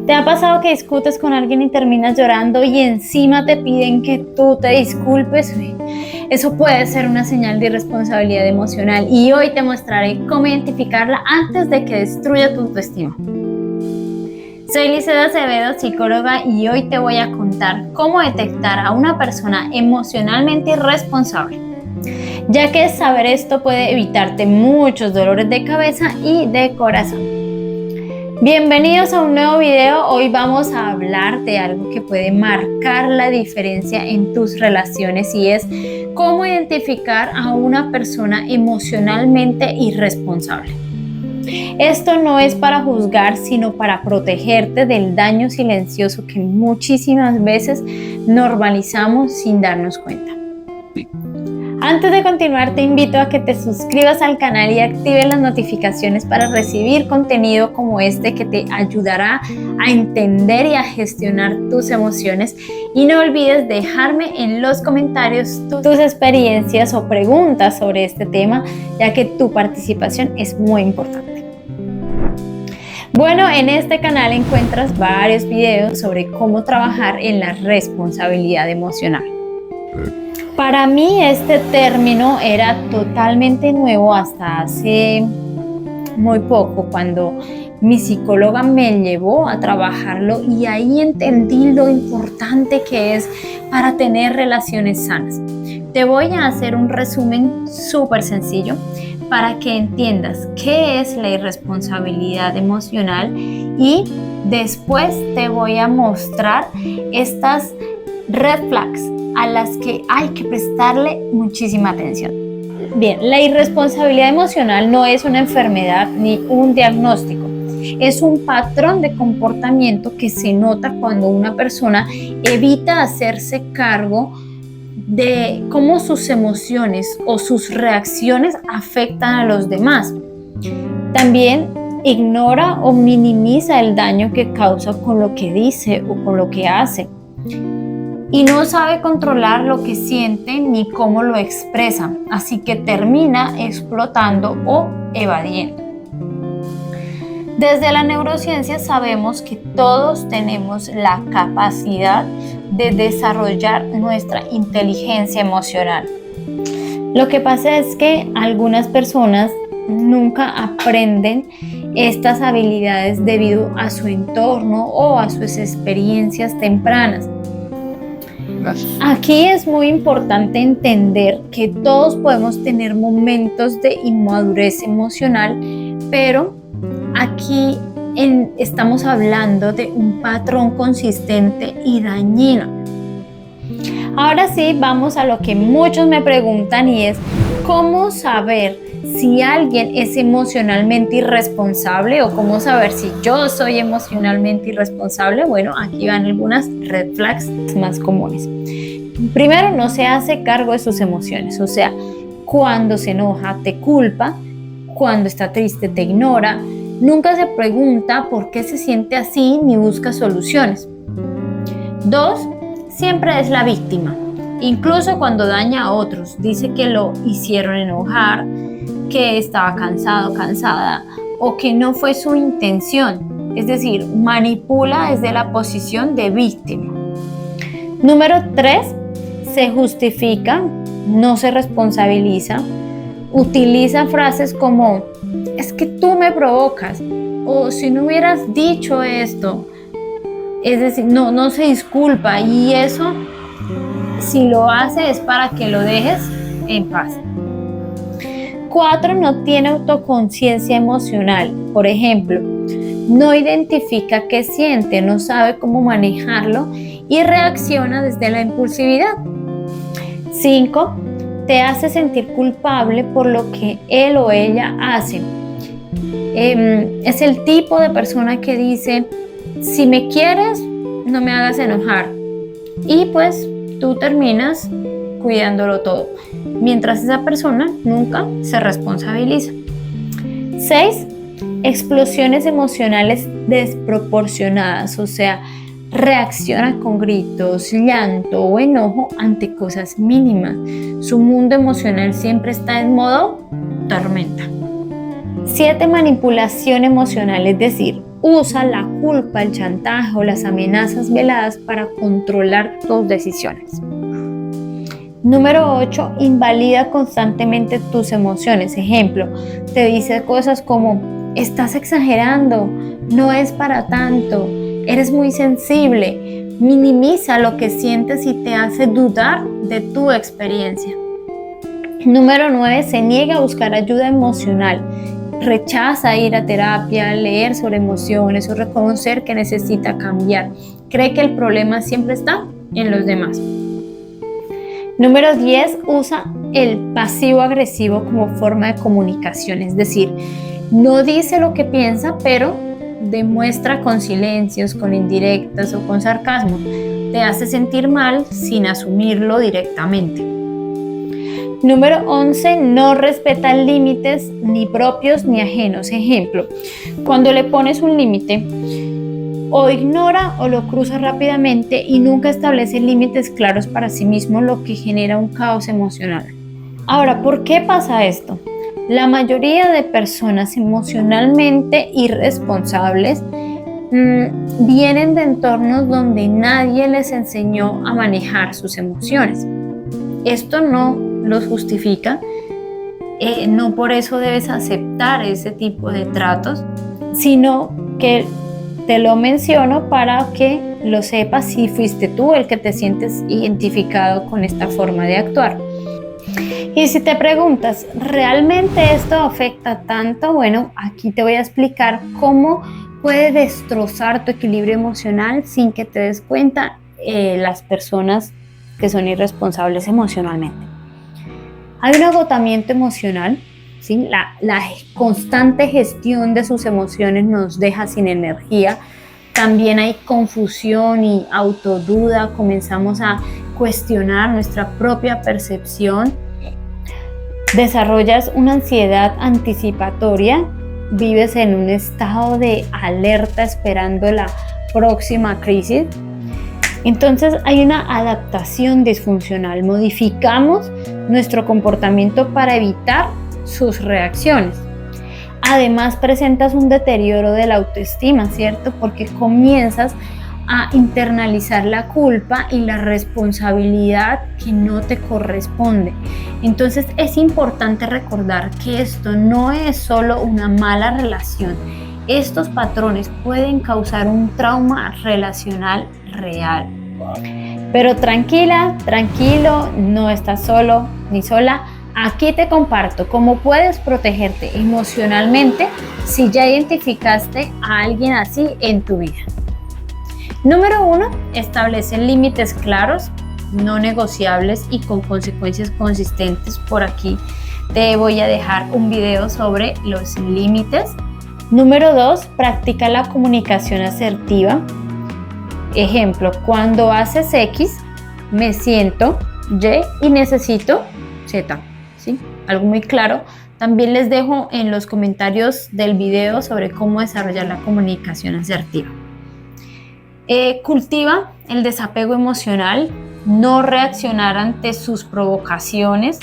¿Te ha pasado que discutes con alguien y terminas llorando y encima te piden que tú te disculpes? Eso puede ser una señal de irresponsabilidad emocional y hoy te mostraré cómo identificarla antes de que destruya tu autoestima. Soy Liceda Acevedo, psicóloga, y hoy te voy a contar cómo detectar a una persona emocionalmente irresponsable, ya que saber esto puede evitarte muchos dolores de cabeza y de corazón. Bienvenidos a un nuevo video. Hoy vamos a hablar de algo que puede marcar la diferencia en tus relaciones y es cómo identificar a una persona emocionalmente irresponsable. Esto no es para juzgar, sino para protegerte del daño silencioso que muchísimas veces normalizamos sin darnos cuenta. Antes de continuar, te invito a que te suscribas al canal y actives las notificaciones para recibir contenido como este que te ayudará a entender y a gestionar tus emociones. Y no olvides dejarme en los comentarios tus experiencias o preguntas sobre este tema, ya que tu participación es muy importante. Bueno, en este canal encuentras varios videos sobre cómo trabajar en la responsabilidad emocional. Para mí este término era totalmente nuevo hasta hace muy poco, cuando mi psicóloga me llevó a trabajarlo y ahí entendí lo importante que es para tener relaciones sanas. Te voy a hacer un resumen súper sencillo para que entiendas qué es la irresponsabilidad emocional y después te voy a mostrar estas red flags a las que hay que prestarle muchísima atención. Bien, la irresponsabilidad emocional no es una enfermedad ni un diagnóstico. Es un patrón de comportamiento que se nota cuando una persona evita hacerse cargo de cómo sus emociones o sus reacciones afectan a los demás. También ignora o minimiza el daño que causa con lo que dice o con lo que hace. Y no sabe controlar lo que siente ni cómo lo expresa, así que termina explotando o evadiendo. Desde la neurociencia sabemos que todos tenemos la capacidad de desarrollar nuestra inteligencia emocional. Lo que pasa es que algunas personas nunca aprenden estas habilidades debido a su entorno o a sus experiencias tempranas. Aquí es muy importante entender que todos podemos tener momentos de inmadurez emocional, pero aquí estamos hablando de un patrón consistente y dañino. Ahora sí, vamos a lo que muchos me preguntan y es ¿cómo saber si alguien es emocionalmente irresponsable o cómo saber si yo soy emocionalmente irresponsable? Bueno, aquí van algunas red flags más comunes. Primero, no se hace cargo de sus emociones, o sea, cuando se enoja te culpa, cuando está triste te ignora, nunca se pregunta por qué se siente así ni busca soluciones. 2, siempre es la víctima, incluso cuando daña a otros, dice que lo hicieron enojar, que estaba cansado, cansada o que no fue su intención, es decir, manipula desde la posición de víctima. Número 3, se justifica, no se responsabiliza, utiliza frases como es que tú me provocas o si no hubieras dicho esto, es decir, no se disculpa y eso si lo hace es para que lo dejes en paz. 4, no tiene autoconciencia emocional. Por ejemplo, no identifica qué siente, no sabe cómo manejarlo y reacciona desde la impulsividad. 5, te hace sentir culpable por lo que él o ella hace. Es el tipo de persona que dice, si me quieres, no me hagas enojar. Y pues tú terminas cuidándolo todo, mientras esa persona nunca se responsabiliza. 6, explosiones emocionales desproporcionadas, o sea, reacciona con gritos, llanto o enojo ante cosas mínimas. Su mundo emocional siempre está en modo tormenta. 7, manipulación emocional, es decir, usa la culpa, el chantaje o las amenazas veladas para controlar tus decisiones. Número 8, invalida constantemente tus emociones. Ejemplo, te dice cosas como: estás exagerando, no es para tanto, eres muy sensible. Minimiza lo que sientes y te hace dudar de tu experiencia. Número 9, se niega a buscar ayuda emocional. Rechaza ir a terapia, leer sobre emociones o reconocer que necesita cambiar. Cree que el problema siempre está en los demás. Número 10, usa el pasivo-agresivo como forma de comunicación, es decir, no dice lo que piensa, pero demuestra con silencios, con indirectas o con sarcasmo. Te hace sentir mal sin asumirlo directamente. Número 11, no respeta límites ni propios ni ajenos. Ejemplo, cuando le pones un límite, o ignora o lo cruza rápidamente y nunca establece límites claros para sí mismo, lo que genera un caos emocional. Ahora, ¿por qué pasa esto? La mayoría de personas emocionalmente irresponsables vienen de entornos donde nadie les enseñó a manejar sus emociones. Esto no los justifica, no por eso debes aceptar ese tipo de tratos, sino que te lo menciono para que lo sepas si fuiste tú el que te sientes identificado con esta forma de actuar. Y si te preguntas, ¿realmente esto afecta tanto? Bueno, aquí te voy a explicar cómo puede destrozar tu equilibrio emocional sin que te des cuenta las personas que son irresponsables emocionalmente. Hay un agotamiento emocional, ¿sí? La constante gestión de sus emociones nos deja sin energía. También hay confusión y autoduda, comenzamos a cuestionar nuestra propia percepción. Desarrollas una ansiedad anticipatoria, vives en un estado de alerta esperando la próxima crisis. Entonces hay una adaptación disfuncional, modificamos nuestro comportamiento para evitar sus reacciones. Además presentas un deterioro de la autoestima, ¿cierto? Porque comienzas a internalizar la culpa y la responsabilidad que no te corresponde. Entonces es importante recordar que esto no es solo una mala relación. Estos patrones pueden causar un trauma relacional real. Pero tranquila, tranquilo, no estás solo ni sola. Aquí te comparto cómo puedes protegerte emocionalmente si ya identificaste a alguien así en tu vida. Número 1, establece límites claros, no negociables y con consecuencias consistentes. Por aquí te voy a dejar un video sobre los límites. Número 2, practica la comunicación asertiva. Ejemplo, cuando haces X, me siento Y y necesito Z. ¿Sí? Algo muy claro. También les dejo en los comentarios del video sobre cómo desarrollar la comunicación asertiva. Cultiva el desapego emocional, no reaccionar ante sus provocaciones.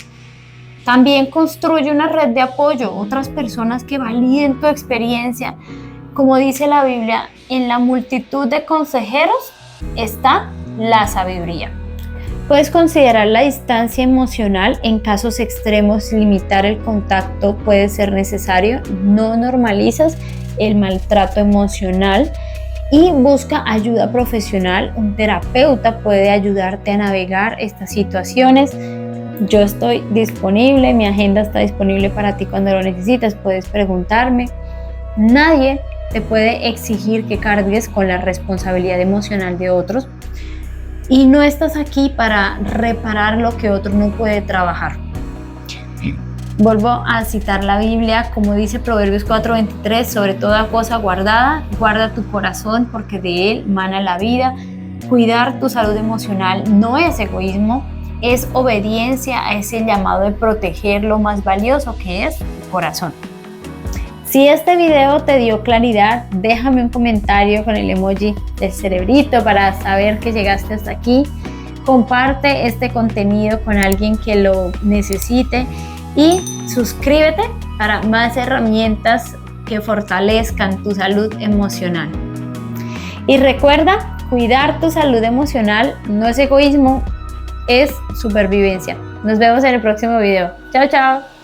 También construye una red de apoyo, otras personas que validen tu experiencia. Como dice la Biblia, en la multitud de consejeros está la sabiduría. Puedes considerar la distancia emocional en casos extremos, limitar el contacto puede ser necesario, no normalizas el maltrato emocional y busca ayuda profesional. Un terapeuta puede ayudarte a navegar estas situaciones. Yo estoy disponible, mi agenda está disponible para ti cuando lo necesites, puedes preguntarme. Nadie te puede exigir que cargues con la responsabilidad emocional de otros. Y no estás aquí para reparar lo que otro no puede trabajar. Vuelvo a citar la Biblia, como dice Proverbios 4:23, sobre toda cosa guardada, guarda tu corazón porque de él mana la vida. Cuidar tu salud emocional no es egoísmo, es obediencia a ese llamado de proteger lo más valioso que es tu corazón. Si este video te dio claridad, déjame un comentario con el emoji del cerebrito para saber que llegaste hasta aquí. Comparte este contenido con alguien que lo necesite y suscríbete para más herramientas que fortalezcan tu salud emocional. Y recuerda, cuidar tu salud emocional no es egoísmo, es supervivencia. Nos vemos en el próximo video. Chao, chao.